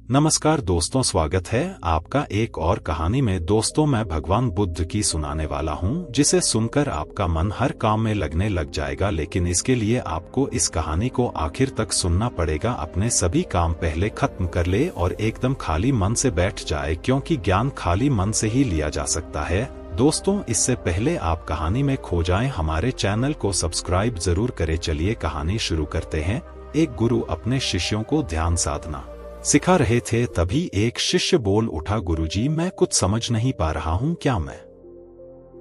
नमस्कार दोस्तों, स्वागत है आपका एक और कहानी में। दोस्तों, मैं भगवान बुद्ध की सुनाने वाला हूं, जिसे सुनकर आपका मन हर काम में लगने लग जाएगा। लेकिन इसके लिए आपको इस कहानी को आखिर तक सुनना पड़ेगा। अपने सभी काम पहले खत्म कर ले और एकदम खाली मन से बैठ जाए, क्योंकि ज्ञान खाली मन से ही लिया जा सकता है। दोस्तों, इससे पहले आप कहानी में खो जाएं, हमारे चैनल को सब्सक्राइब जरूर करें। चलिए कहानी शुरू करते हैं। एक गुरु अपने शिष्यों को ध्यान साधना सिखा रहे थे। तभी एक शिष्य बोल उठा, गुरुजी, मैं कुछ समझ नहीं पा रहा हूँ, क्या मैं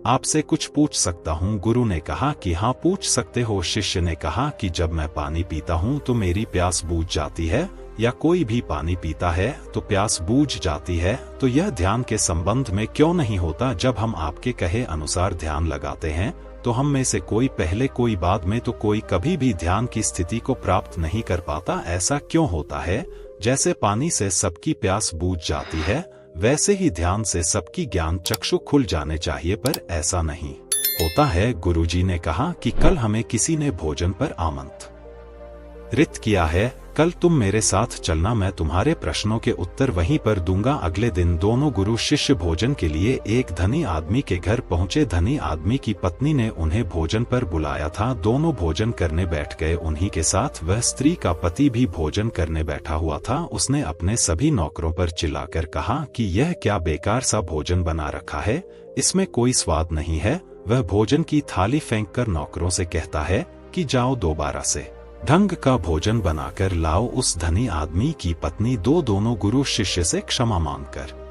आपसे कुछ पूछ सकता हूँ? गुरु ने कहा कि हाँ, पूछ सकते हो। शिष्य ने कहा कि जब मैं पानी पीता हूँ तो मेरी प्यास बूझ जाती है, या कोई भी पानी पीता है तो प्यास बूझ जाती है, तो यह ध्यान के संबंध में क्यों नहीं होता? जब हम आपके कहे अनुसार ध्यान लगाते हैं तो हम में से कोई पहले कोई बाद में तो कोई कभी भी ध्यान की स्थिति को प्राप्त नहीं कर पाता। ऐसा क्यों होता है? जैसे पानी से सबकी प्यास बूझ जाती है, वैसे ही ध्यान से सबकी ज्ञान चक्षु खुल जाने चाहिए, पर ऐसा नहीं होता है। गुरुजी ने कहा कि कल हमें किसी ने भोजन पर आमंत्रित किया है, कल तुम मेरे साथ चलना, मैं तुम्हारे प्रश्नों के उत्तर वहीं पर दूंगा। अगले दिन दोनों गुरु शिष्य भोजन के लिए एक धनी आदमी के घर पहुंचे। धनी आदमी की पत्नी ने उन्हें भोजन पर बुलाया था। दोनों भोजन करने बैठ गए। उन्हीं के साथ वह स्त्री का पति भी भोजन करने बैठा हुआ था। उसने अपने सभी नौकरों पर चिल्लाकर कहा कि यह क्या बेकार सा भोजन बना रखा है, इसमें कोई स्वाद नहीं है। वह भोजन की थाली फेंककर नौकरों से कहता है कि जाओ दोबारा से ढंग का भोजन बनाकर लाओ। उस धनी आदमी की पत्नी दोनों गुरु शिष्य से क्षमा मांगकर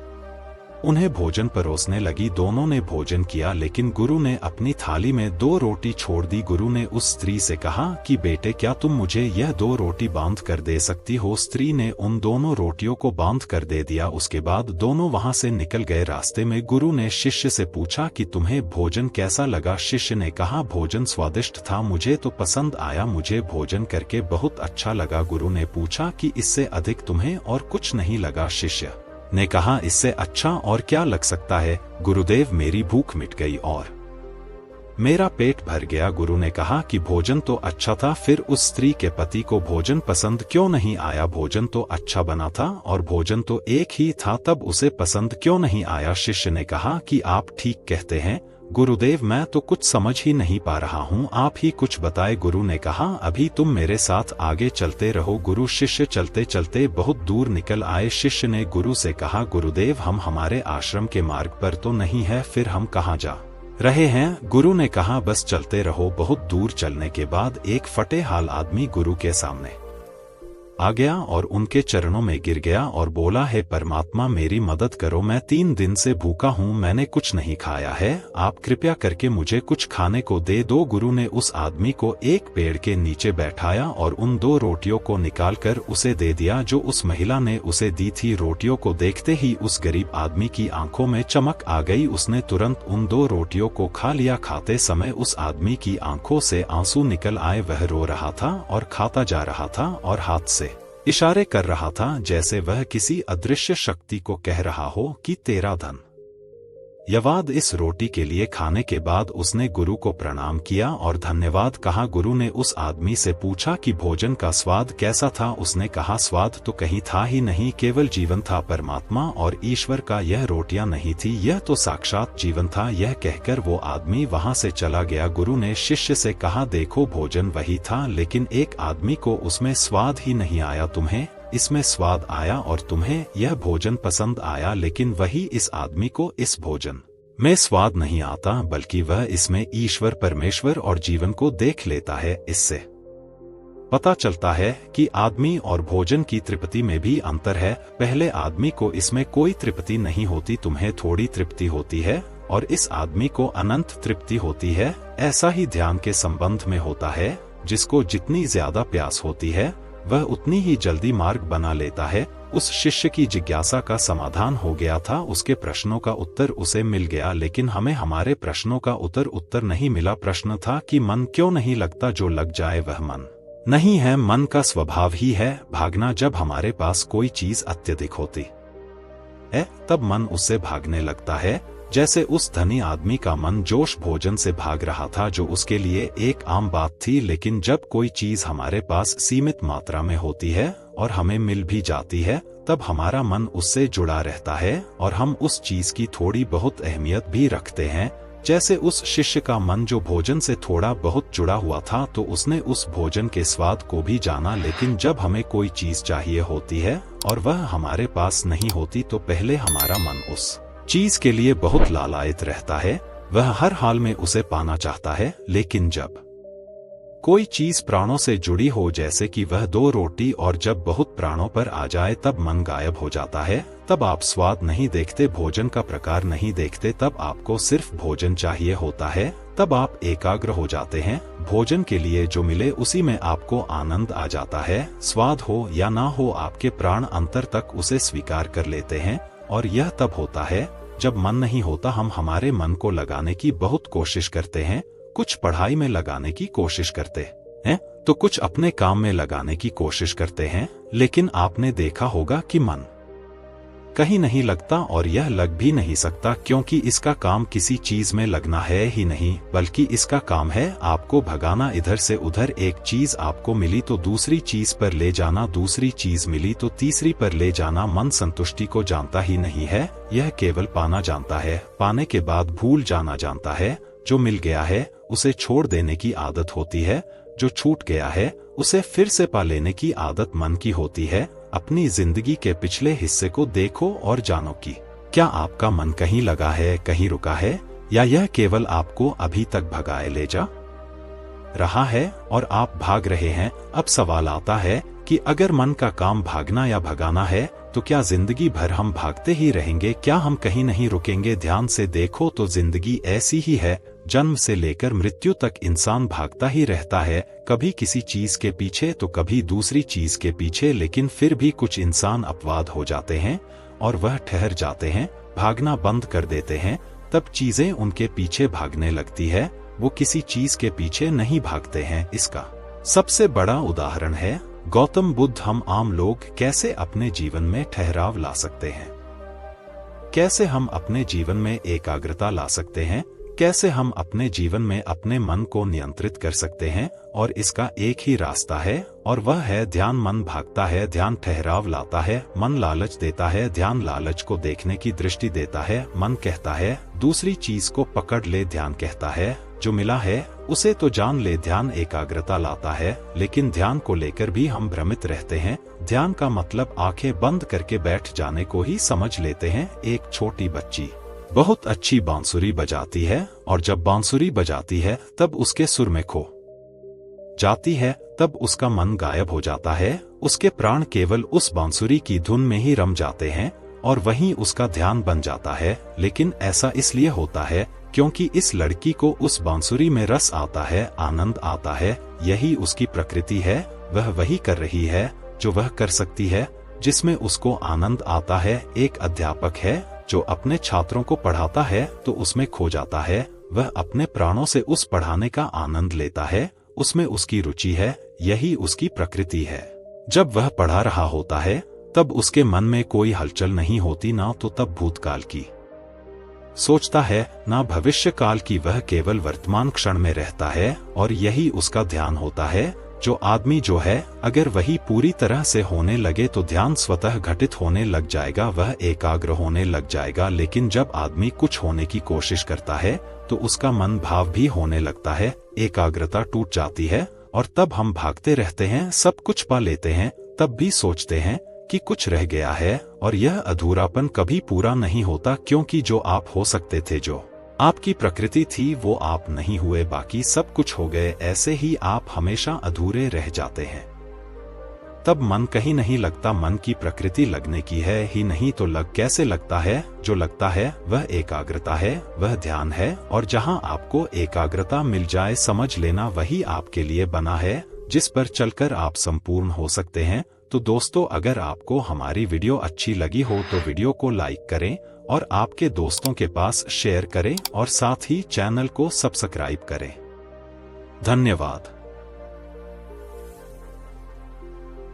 उन्हें भोजन परोसने लगी। दोनों ने भोजन किया, लेकिन गुरु ने अपनी थाली में 2 रोटी छोड़ दी। गुरु ने उस स्त्री से कहा कि बेटे, क्या तुम मुझे यह 2 रोटी बांध कर दे सकती हो? स्त्री ने उन दोनों रोटियों को बांध कर दे दिया। उसके बाद दोनों वहां से निकल गए। रास्ते में गुरु ने शिष्य से पूछा कि तुम्हें भोजन कैसा लगा? शिष्य ने कहा, भोजन स्वादिष्ट था, मुझे तो पसंद आया, मुझे भोजन करके बहुत अच्छा लगा। गुरु ने पूछा कि इससे अधिक तुम्हें और कुछ नहीं लगा? शिष्य ने कहा, इससे अच्छा और क्या लग सकता है गुरुदेव, मेरी भूख मिट गई और मेरा पेट भर गया। गुरु ने कहा कि भोजन तो अच्छा था, फिर उस स्त्री के पति को भोजन पसंद क्यों नहीं आया? भोजन तो अच्छा बना था और भोजन तो एक ही था, तब उसे पसंद क्यों नहीं आया? शिष्य ने कहा कि आप ठीक कहते हैं गुरुदेव, मैं तो कुछ समझ ही नहीं पा रहा हूँ, आप ही कुछ बताए। गुरु ने कहा, अभी तुम मेरे साथ आगे चलते रहो। गुरु शिष्य चलते चलते बहुत दूर निकल आए। शिष्य ने गुरु से कहा, गुरुदेव, हम हमारे आश्रम के मार्ग पर तो नहीं है, फिर हम कहाँ जा रहे हैं? गुरु ने कहा, बस चलते रहो। बहुत दूर चलने के बाद एक फटे हाल आदमी गुरु के सामने आ गया और उनके चरणों में गिर गया और बोला, हे परमात्मा, मेरी मदद करो, मैं 3 दिन से भूखा हूँ, मैंने कुछ नहीं खाया है, आप कृपया करके मुझे कुछ खाने को दे दो। गुरु ने उस आदमी को एक पेड़ के नीचे बैठाया और उन 2 रोटियों को निकालकर उसे दे दिया जो उस महिला ने उसे दी थी। रोटियों को देखते ही उस गरीब आदमी की आंखों में चमक आ गई। उसने तुरंत उन 2 रोटियों को खा लिया। खाते समय उस आदमी की आंखों से आंसू निकल आए। वह रो रहा था और खाता जा रहा था और हाथ से इशारे कर रहा था, जैसे वह किसी अदृश्य शक्ति को कह रहा हो कि तेरा धन यवाद। इस रोटी के लिए खाने के बाद उसने गुरु को प्रणाम किया और धन्यवाद कहा। गुरु ने उस आदमी से पूछा कि भोजन का स्वाद कैसा था? उसने कहा, स्वाद तो कहीं था ही नहीं, केवल जीवन था। परमात्मा और ईश्वर का यह रोटियां नहीं थी, यह तो साक्षात जीवन था। यह कहकर वो आदमी वहां से चला गया। गुरु ने शिष्य से कहा, देखो, भोजन वही था, लेकिन एक आदमी को उसमें स्वाद ही नहीं आया, तुम्हें इसमें स्वाद आया और तुम्हें यह भोजन पसंद आया, लेकिन वही इस आदमी को इस भोजन में स्वाद नहीं आता, बल्कि वह इसमें ईश्वर, परमेश्वर और जीवन को देख लेता है। इससे पता चलता है कि आदमी और भोजन की तृप्ति में भी अंतर है। पहले आदमी को इसमें कोई तृप्ति नहीं होती, तुम्हें थोड़ी तृप्ति होती है, और इस आदमी को अनंत तृप्ति होती है। ऐसा ही ध्यान के संबंध में होता है, जिसको जितनी ज्यादा प्यास होती है वह उतनी ही जल्दी मार्ग बना लेता है। उस शिष्य की जिज्ञासा का समाधान हो गया था, उसके प्रश्नों का उत्तर उसे मिल गया, लेकिन हमें हमारे प्रश्नों का उत्तर नहीं मिला। प्रश्न था कि मन क्यों नहीं लगता? जो लग जाए वह मन नहीं है, मन का स्वभाव ही है भागना। जब हमारे पास कोई चीज अत्यधिक होती है तब मन उससे भागने लगता है। जैसे उस धनी आदमी का मन जोश भोजन से भाग रहा था, जो उसके लिए एक आम बात थी। लेकिन जब कोई चीज हमारे पास सीमित मात्रा में होती है और हमें मिल भी जाती है तब हमारा मन उससे जुड़ा रहता है और हम उस चीज की थोड़ी बहुत अहमियत भी रखते हैं। जैसे उस शिष्य का मन जो भोजन से थोड़ा बहुत जुड़ा हुआ था, तो उसने उस भोजन के स्वाद को भी जाना, लेकिन जब हमें कोई चीज चाहिए होती है और वह हमारे पास नहीं होती, तो पहले हमारा मन उस चीज के लिए बहुत लालायित रहता है। वह हर हाल में उसे पाना चाहता है। लेकिन जब कोई चीज प्राणों से जुड़ी हो, जैसे कि वह 2 रोटी, और जब बहुत प्राणों पर आ जाए तब मन गायब हो जाता है। तब आप स्वाद नहीं देखते, भोजन का प्रकार नहीं देखते, तब आपको सिर्फ भोजन चाहिए होता है। तब आप एकाग्र हो जाते हैं। भोजन के लिए जो मिले उसी में आपको आनंद आ जाता है। स्वाद हो या ना हो, आपके प्राण अंतर तक उसे स्वीकार कर लेते हैं। और यह तब होता है जब मन नहीं होता। हम हमारे मन को लगाने की बहुत कोशिश करते हैं। कुछ पढ़ाई में लगाने की कोशिश करते हैं, तो कुछ अपने काम में लगाने की कोशिश करते हैं, लेकिन आपने देखा होगा कि मन कहीं नहीं लगता, और यह लग भी नहीं सकता, क्योंकि इसका काम किसी चीज में लगना है ही नहीं, बल्कि इसका काम है आपको भगाना इधर से उधर। एक चीज आपको मिली तो दूसरी चीज पर ले जाना, दूसरी चीज मिली तो तीसरी पर ले जाना। मन संतुष्टि को जानता ही नहीं है, यह केवल पाना जानता है। पाने के बाद भूल जाना जानता है। जो मिल गया है उसे छोड़ देने की आदत होती है, जो छूट गया है उसे फिर से पा लेने की आदत मन की होती है। अपनी जिंदगी के पिछले हिस्से को देखो और जानो कि क्या आपका मन कहीं लगा है, कहीं रुका है, या यह केवल आपको अभी तक भगाए ले जा रहा है और आप भाग रहे हैं। अब सवाल आता है कि अगर मन का काम भागना या भगाना है, तो क्या जिंदगी भर हम भागते ही रहेंगे? क्या हम कहीं नहीं रुकेंगे? ध्यान से देखो तो जिंदगी ऐसी ही है। जन्म से लेकर मृत्यु तक इंसान भागता ही रहता है, कभी किसी चीज के पीछे तो कभी दूसरी चीज के पीछे। लेकिन फिर भी कुछ इंसान अपवाद हो जाते हैं और वह ठहर जाते हैं, भागना बंद कर देते हैं। तब चीजें उनके पीछे भागने लगती है, वो किसी चीज के पीछे नहीं भागते हैं। इसका सबसे बड़ा उदाहरण है गौतम बुद्ध। हम आम लोग कैसे अपने जीवन में ठहराव ला सकते हैं? कैसे हम अपने जीवन में एकाग्रता ला सकते हैं? कैसे हम अपने जीवन में अपने मन को नियंत्रित कर सकते हैं? और इसका एक ही रास्ता है, और वह है ध्यान। मन भागता है, ध्यान ठहराव लाता है। मन लालच देता है, ध्यान लालच को देखने की दृष्टि देता है। मन कहता है दूसरी चीज को पकड़ ले, ध्यान कहता है जो मिला है उसे तो जान ले। ध्यान एकाग्रता लाता है, लेकिन ध्यान को लेकर भी हम भ्रमित रहते हैं। ध्यान का मतलब आंखें बंद करके बैठ जाने को ही समझ लेते हैं। एक छोटी बच्ची बहुत अच्छी बांसुरी बजाती है, और जब बांसुरी बजाती है तब उसके सुर में खो जाती है, तब उसका मन गायब हो जाता है। उसके प्राण केवल उस बांसुरी की धुन में ही रम जाते हैं, और वहीं उसका ध्यान बन जाता है। लेकिन ऐसा इसलिए होता है क्योंकि इस लड़की को उस बांसुरी में रस आता है, आनंद आता है। यही उसकी प्रकृति है। वह वही कर रही है जो वह कर सकती है, जिसमें उसको आनंद आता है। एक अध्यापक है जो अपने छात्रों को पढ़ाता है तो उसमें खो जाता है। वह अपने प्राणों से उस पढ़ाने का आनंद लेता है, उसमें उसकी रुचि है। यही उसकी प्रकृति है। जब वह पढ़ा रहा होता है तब उसके मन में कोई हलचल नहीं होती, ना तो तब भूतकाल की सोचता है, ना भविष्य काल की। वह केवल वर्तमान क्षण में रहता है, और यही उसका ध्यान होता है। जो आदमी जो है, अगर वही पूरी तरह से होने लगे तो ध्यान स्वतः घटित होने लग जाएगा, वह एकाग्र होने लग जाएगा। लेकिन जब आदमी कुछ होने की कोशिश करता है तो उसका मन भाव भी होने लगता है, एकाग्रता टूट जाती है, और तब हम भागते रहते हैं। सब कुछ पा लेते हैं, तब भी सोचते हैं कि कुछ रह गया है, और यह अधूरापन कभी पूरा नहीं होता, क्योंकि जो आप हो सकते थे, जो आपकी प्रकृति थी, वो आप नहीं हुए, बाकी सब कुछ हो गए। ऐसे ही आप हमेशा अधूरे रह जाते हैं। तब मन कहीं नहीं लगता। मन की प्रकृति लगने की है ही नहीं, तो लग कैसे लगता है? जो लगता है वह एकाग्रता है, वह ध्यान है। और जहां आपको एकाग्रता मिल जाए, समझ लेना वही आपके लिए बना है, जिस पर चलकर आप संपूर्ण हो सकते हैं। तो दोस्तों, अगर आपको हमारी वीडियो अच्छी लगी हो तो वीडियो को लाइक करें और आपके दोस्तों के पास शेयर करें, और साथ ही चैनल को सब्सक्राइब करें। धन्यवाद।